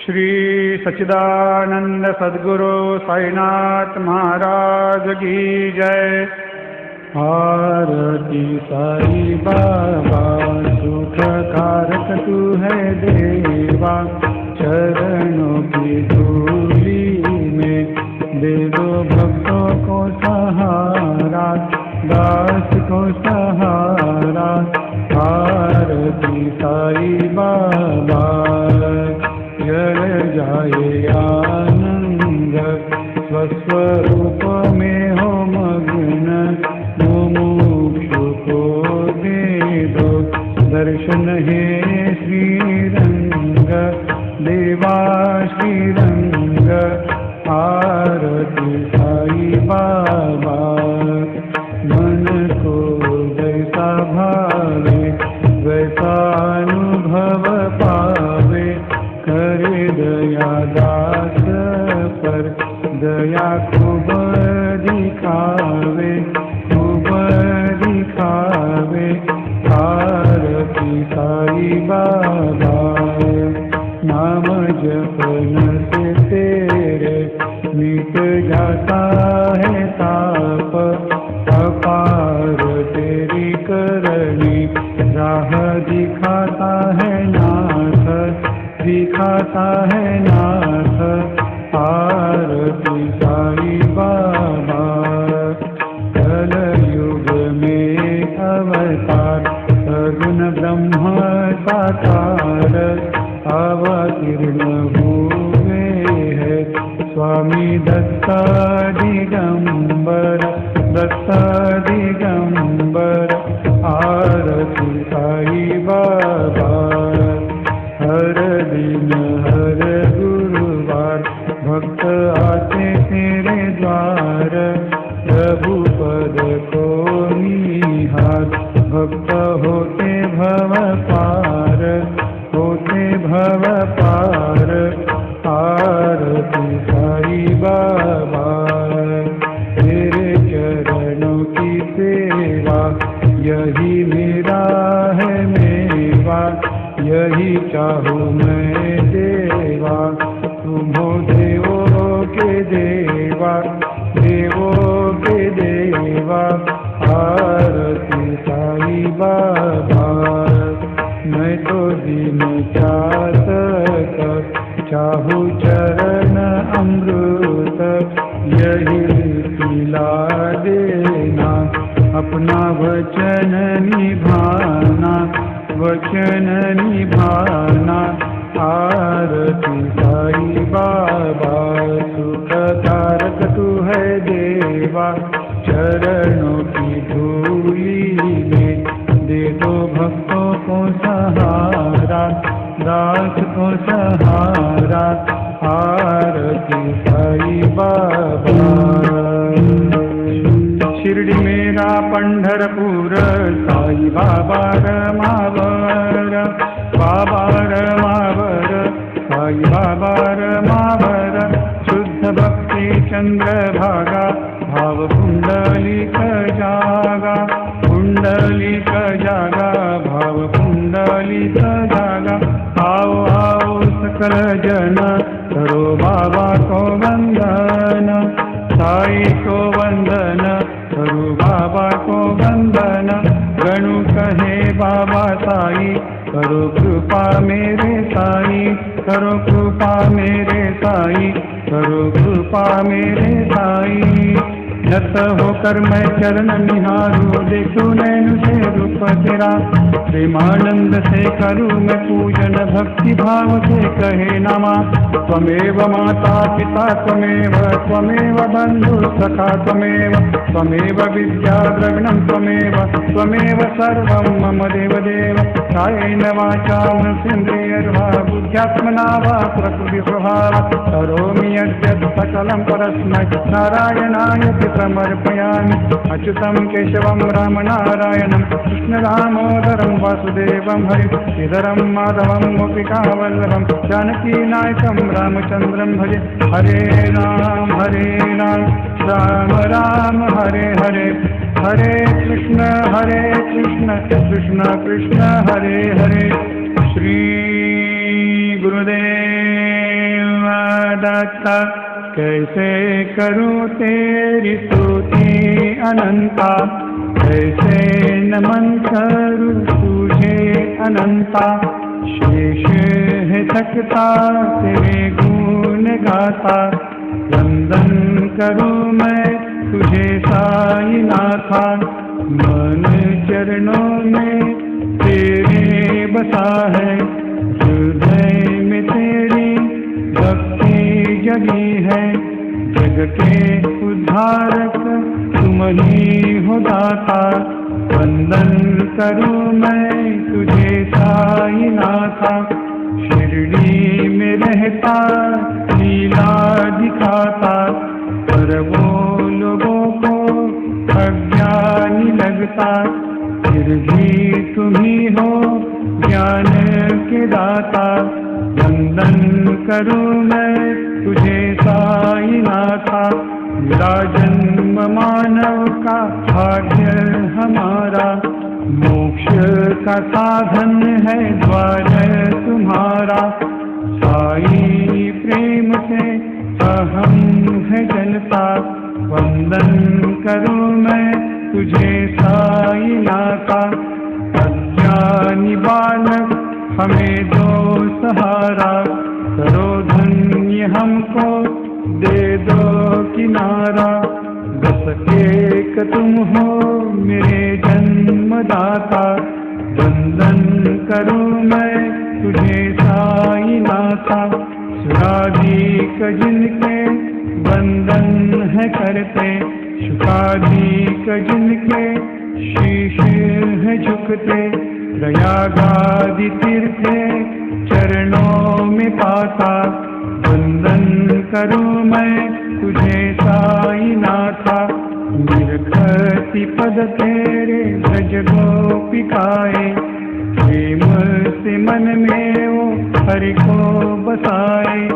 श्री सच्चिदानंद सद्गुरु साईनाथ महाराज की जय। आरती साई बाबा सुख कारक तू है देवा, चरणों की धूली में दे दो भक्तों को सहारा, दास को सहारा। आरती साई बाबा जल जाए आनंद, स्वस्वरूप में हो मग्न, मुमुक्षु को दे दो दर्शन है श्रीरंग, देवा श्रीरंग। आरती साई बाबा मन को जैसा भावे वैसा अनुभव पावे, करे दया दास पर दया खूब दिखावे, खूब दिखावे। आरती साई बाबा नाम जपन से तेरे मिट जाता है ताप, अपार तेरी करनी राह दिखाता है नाथ, दिखाता है नाथ। आरती साई बाबा कलयुग में अवतार, सगुण ब्रह्म साकार अवतीर्ण हुए है स्वामी दत्त दिगंबर, दत्त दिगंबर। आरती साई बाबा हर दिन हर गुरुवार भक्त आते तेरे द्वार, प्रभु पद को निहार भक्त होते भव पार, होते भव पार। आरती साई बाबा तेरे चरणों की सेवा, यही मेरा है मेवा, यही चाहूँ मैं देवा। तुम हो देवों के देवा, देवों के देवा। आरती साई बाबा मैं तो दिन चातक चाहूँ चरण अमृत, यही पिला देना अपना वचन निभाना, वचन निभाना। आरती साई बाबा सुख कारक तू है देवा, चरणों की धूली में दे दो भक्तों को सहारा, दास को सहारा। आरती साई बाबा शिरडी मेरा पंढरपूर, साई बाबा रमावर, बाबा रमावर, साई बाबा रमावर। शुद्ध भक्ति चंद्रभागा, भाव पुंडलिक जागा, पुंडलिक जागा, भाव पुंडलिक जागा। आओ आओ सकल जन करो बाबा को वंदन, साई को वंदन करो बाबा को वंदन। गणु कहे बाबा साई, करो कृपा मेरे साई, करो कृपा मेरे साई, करो कृपा मेरे साई। नत होकर मैं चरण निहारूं, देखूं नैन से रूप तेरा, प्रेमानंद से करूं मैं पूजन, भक्ति भाव से कहे नमा। त्वमेव माता पिता त्वमेव, त्वमेव बंधु सखा त्वमेव, त्वमेव विद्या द्रविणं त्वमेव, त्वमेव सर्वं मम देवदेव। कायेन वाचा मनसेन्द्रियर्वा बुद्ध्यात्मना वा प्रकृतिस्वभावात् करोमि यद्यत् सकलं परस्मै नारायणाय समर्पयामि। अच्युतं केशवं रामनारायणं कृष्ण दामोदरं वासुदेवं हरि श्रीधरं माधवं गोपिकावल्लभं जानकीनायकं रामचन्द्रं भजे। हरे राम राम राम हरे हरे, हरे कृष्ण कृष्ण कृष्ण, हरे हरे। श्री गुरुदेव दत्ता, कैसे करूं तेरी स्तुति अनंता, कैसे नमन करूं तुझे अनंता। शेष है सकता तेरे गुण गाता, वंदन करूं मैं तुझे साई नाथा। मन चरणों में तेरे बसा है, हृदय में तेरी भक्ति जगी है। जग के उद्धारक तुम ही हो दाता, वंदन करूं मैं तुझे साई नाथा। शिरडी में रहता लीला दिखाता, पर वो लोगों को अज्ञानी लगता। फिर भी तुम ही हो ज्ञान के दाता, वंदन करूं मैं तुझे साई नाथा। मेरा जन्म मानव का भाग्य हमारा, मोक्ष का साधन है द्वार तुम्हारा। साई प्रेम से अहम है जनता, वंदन करूं मैं तुझे साई नाथा। अज्ञानी बालक हमें दो सहारा, करो धन्य हमको दे दो किनारा। बस एक तुम हो मेरे जन्मदाता, वंदन करूं मैं तुझे साई नाथा। सुराधिक जिनके वंदन है करते, शुकाधिक जिनके शीश है झुकते। प्रयागादि तीर्थे चरणों में पाता, वंदन करूं मैं तुझे साई नाथा। निरखति पद तेरे ब्रज गोपिकाए, प्रेम से मन में वो हरि को बसाए।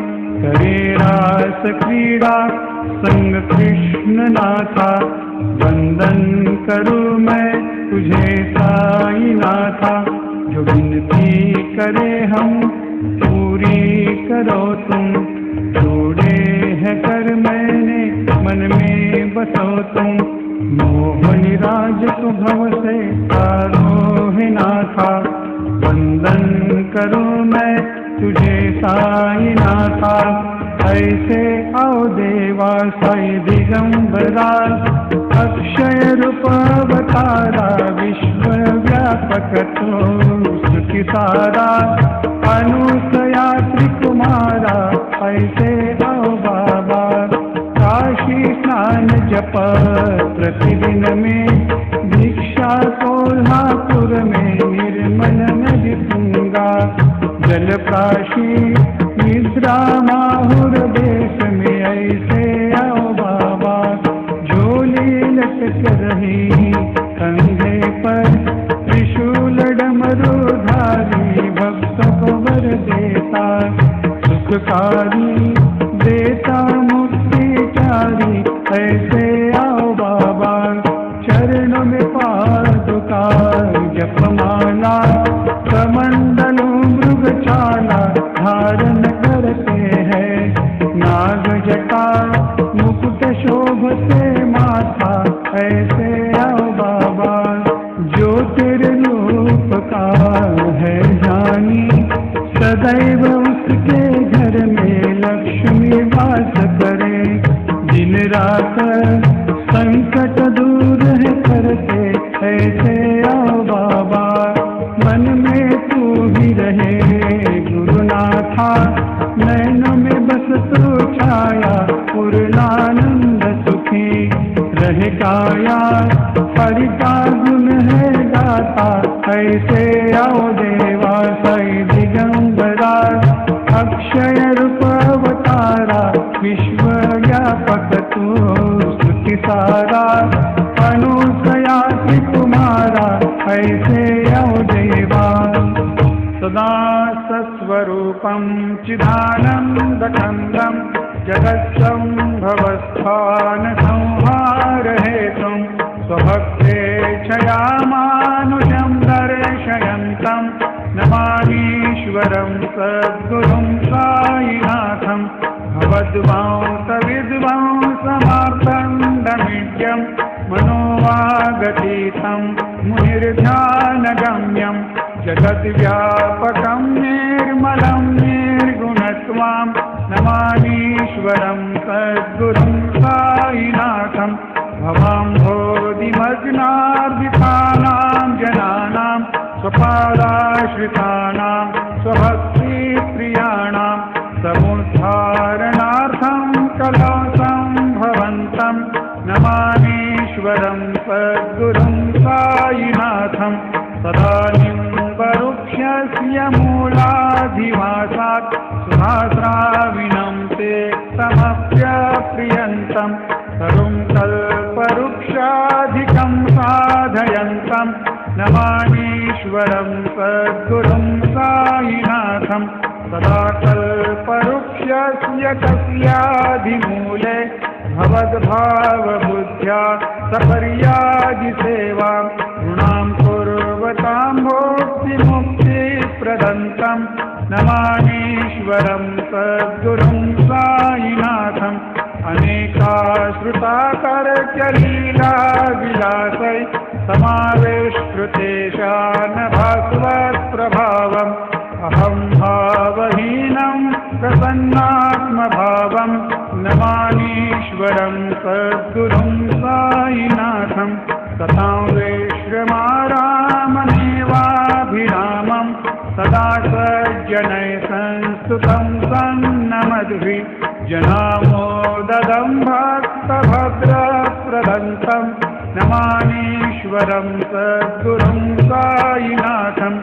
करे रास क्रीड़ा संग कृष्ण नाथा, वंदन करूं मैं तुझे साई नाथा। जो विनती करे हम पूरी करो तुम, जोड़े है कर मैंने मन में बसो तुम। मोहनी राज को भव से तारो है नाथा, वंदन करूं मैं तुझे साई नाथा। ऐसे आओ देवा साई दिगंबरा, अक्षय रूप अवतारा, विश्व व्यापक तो सुखी सारा। अनुसया त्रिकुमारा, ऐसे आओ बाबा, काशी स्नान जप प्रतिदिन में। भिक्षा कोल्हापुर में निर्मल नदी गंगा, जल प्राशी निद्रा माहुर देश में। ऐसे आओ बाबा, झोली लटक रही कंधे पर, त्रिशूल डमरूधारी, भक्त को वर देता सुखकारी, देता मुक्तिचारी। ऐसे आओ बाबा, चरणों में पादुका जपमाला, कमंडलों मृगशाला धारण करते हैं। नाग जटा मुकुट शोभते माथा, ऐसे आओ बाबा, जो तेरे रूप का है जानी। सदैव उसके घर में लक्ष्मी वास करे, दिन रात संकट दूर है करते। ऐसे आओ बाबा, मन में तू ही रहे गुरुनाथा, नैनों में बस तू छाया पूर्णानंद सुखी। रहे काया हरि का गुण है गाता, ऐसे आओ देवा साई दिगंबरा, अक्षय रूप अवतारा, विश्व व्यापक तू स्तुति सारा। अनुसया तुम्हारा, ऐसे आओ देवा। सदा सस्वरूपं चिदानन्दकन्दं, जगत्सम्भवस्थान संहारहेतुं, स्वभक्ते क्षयामानुजं दर्शयन्तं। नमामीश्वरं सद्गुरुं साईनाथं, भव भवद्वांसविध्वंसमार्तण्डमीड्यं मनोवागतीतं मुनिर्ध्यानगम्यं जगद्व्यापकं निर्मलं निर्गुणत्वां नमामीश्वरं सद्गुरुं साईनाथं भवाम्भोधिमग्नार्दितानां जनानां स्वपादाश्रितानां स्वभक्तिप्रियाणां समुद्धारणार्थं कलौ सम्भवन्तं नमामीश्वरं सद्गुरुं साईनाथं तदानीं वरुक्षस्य मूलाधिवासात् सुधास्राविणं ते तमप्यप्रियन्तं तरुं कल्पवृक्षाधिकं साधयन्तं नमामीश्वरं सद्गुरुं साईनाथं सदा कल्पवृक्षस्य तस्याधिमूले भवद्भावबुद्ध्या सपर्यादिसेवां ऋणां कुर्वतां भोक्तिमुक्तिप्रदन्तं नमामीश्वरं सद्गुरुं साईनाथम् अनेकाश्रुताकर्क्यलीलाविलासै समावेष्कृतेशान भास्वत्प्रभावम् अहं भावहीनं प्रसन्नात्मभावं नमामीश्वरं सद्गुरुं साईनाथं तथां विश्रमाराममेवाभिरामं सदा सज्जनैः संस्तुतं सन्नमद्भिः जनामोददं भक्तभद्रप्रदन्तं नमामीश्वरं सद्गुरुं साईनाथम्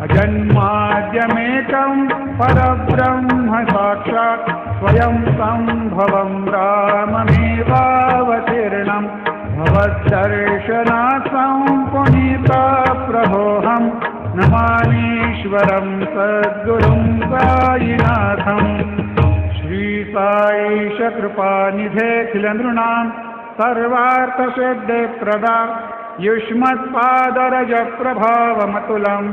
अजन्माद्यमेकं परब्रह्म साक्षात् स्वयं सम्भवं राममेवावतीर्णं भवद्दर्शनात् सम्पुनीतप्रभोऽहं नमामीश्वरं सद्गुरुं साईनाथम् श्रीसाईश कृपानिधेऽखिलनृणां सर्वार्थसिद्धिप्रदा युष्मत्पादरजप्रभावमतुलं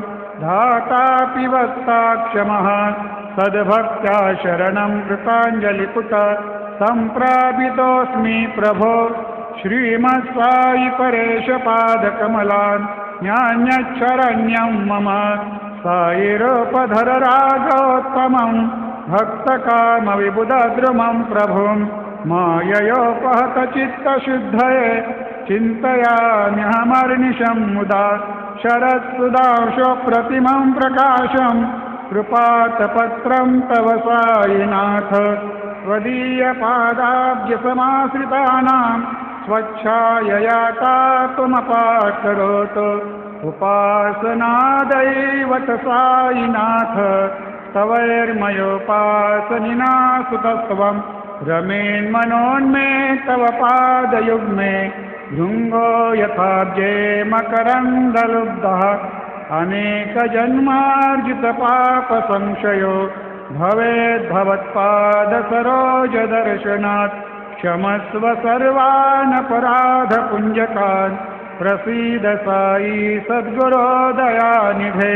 धातापि वक्ताक्षमः सद्भक्त्या शरणं कृताञ्जलिपुट सम्प्रापितोऽस्मि प्रभो श्रीमत्साई परेशपादकमलान् न्यान्यच्छरण्यं मम साईरूपधर राघवोत्तमं भक्तकामविबुधद्रुमं प्रभुं माययोपहतचित्तशुद्धये चिन्तयाम्यहमर्निशं मुदा शरत्सुधांशोप्रतिमं प्रकाशं कृपातपत्रं तव साईनाथ त्वदीयपादाब्जसमाश्रितानां स्वच्छायया तात्वमपाकरोतु उपासनादैवत साईनाथ तवैर्मयोपासनिना सुतस्त्वं रमेन्मनोन्मे तव पादयुग्मे भृङ्गो यथाब्जे मकरन्दलुब्धः अनेकजन्मार्जितपापसंशयो भवेद्भवत्पादसरोजदर्शनात् क्षमस्व सर्वानपराधपुञ्जकान् प्रसीद साई सद्गुरो दयानिधे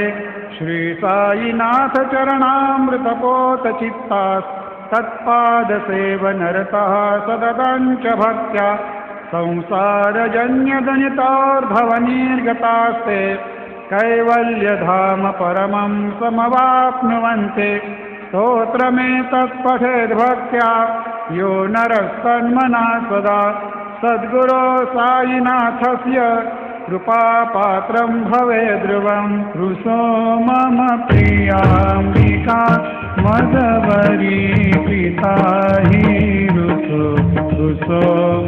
श्रीसाईनाथ चरणामृतपोतचित्तात् तत्पादसेवनरतः सततं च भक्त्या संसारजन्यजनितोर्भवनिर्गतास्ते कैवल्यधाम परमं समवाप्नुवन्ते स्तोत्रमेतत्पठेद्भक्त्या यो नरस्तन्मना सदा सद्गुरो साईनाथस्य कृपापात्रं भवेद्ध्रुवं रुसो मम प्रियाम्बिका मदवरी पिता हि रुसो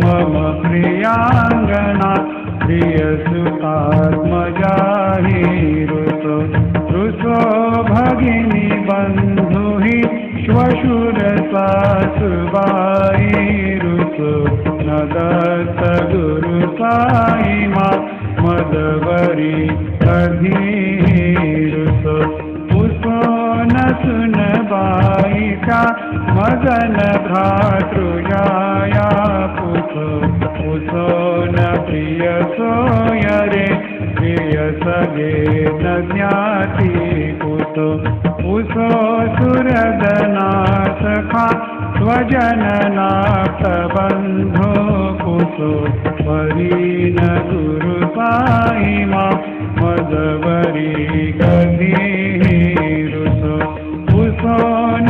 मम प्रियाङ्गना प्रियसुतात्मजा हि रुसो भगिनी बन्धु हि श्वशुरसासुबाई रुसो न दत्त गुरु साई मा मदवरी रुसो उसो न सुन बाईका मगन भ्रातृजाया उसो न प्रिय सोयरे प्रिय सगे न ज्ञाति कुतो उसो सुरदना सखा भजननाथ बंधो कुसो परीन गुरु साईमा मजवरी गधीरुसो कुसो न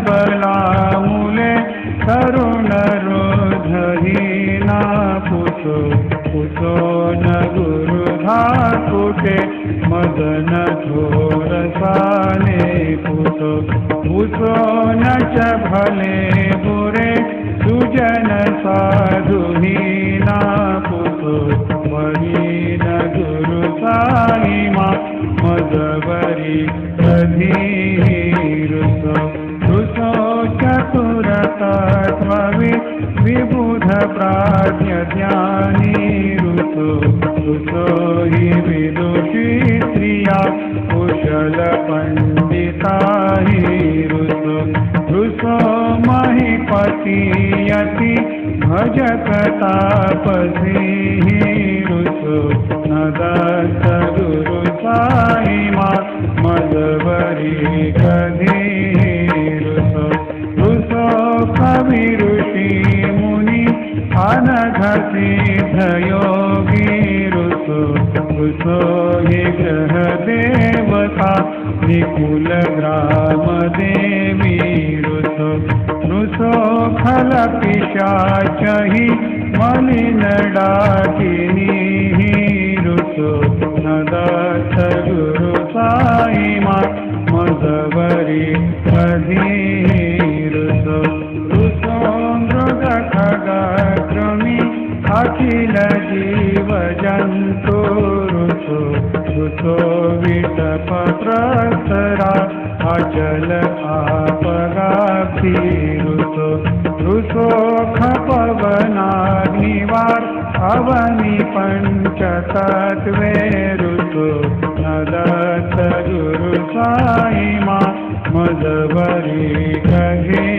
बला मुले करुण रोधहीना कुसो कुसो न गुरु धाकुटे मदन थोरसाने कुसो कुसो न च भले बुरे सुजन साधुहीना कुसो महीन गुरु साईमा मजवरी गधीरुसो कुसो चतुर विबुध प्राज्ञ ज्ञानी रुसो कुसो हि विदुषी स्त्रिया कुशल पंडिता हि रुसो रुसो महीपति यति भजत तापसी रुसो नदत गुरु साईमा मजवरी गधीरुसो रुसो कवि ऋषि मुनि अनघ सिद्ध योगी रुसो रुसो हि ग्रह देवता निकुल ग्राम देवी रुसो रुसो खल पिशाच हि मलिन डाकिनी रुसो नदत गुरु साईमा मजवरी गधीरुसो रुसो मृग खग कृमि अखिल जीव जंतु रुसो रुसो विटप प्रसरा अचल आपगाभि रुसो रुसो खपवनाग्निवार अवनि पंचतत्वे रुसो नदत गुरु साईमा मजवरी गधीरुसो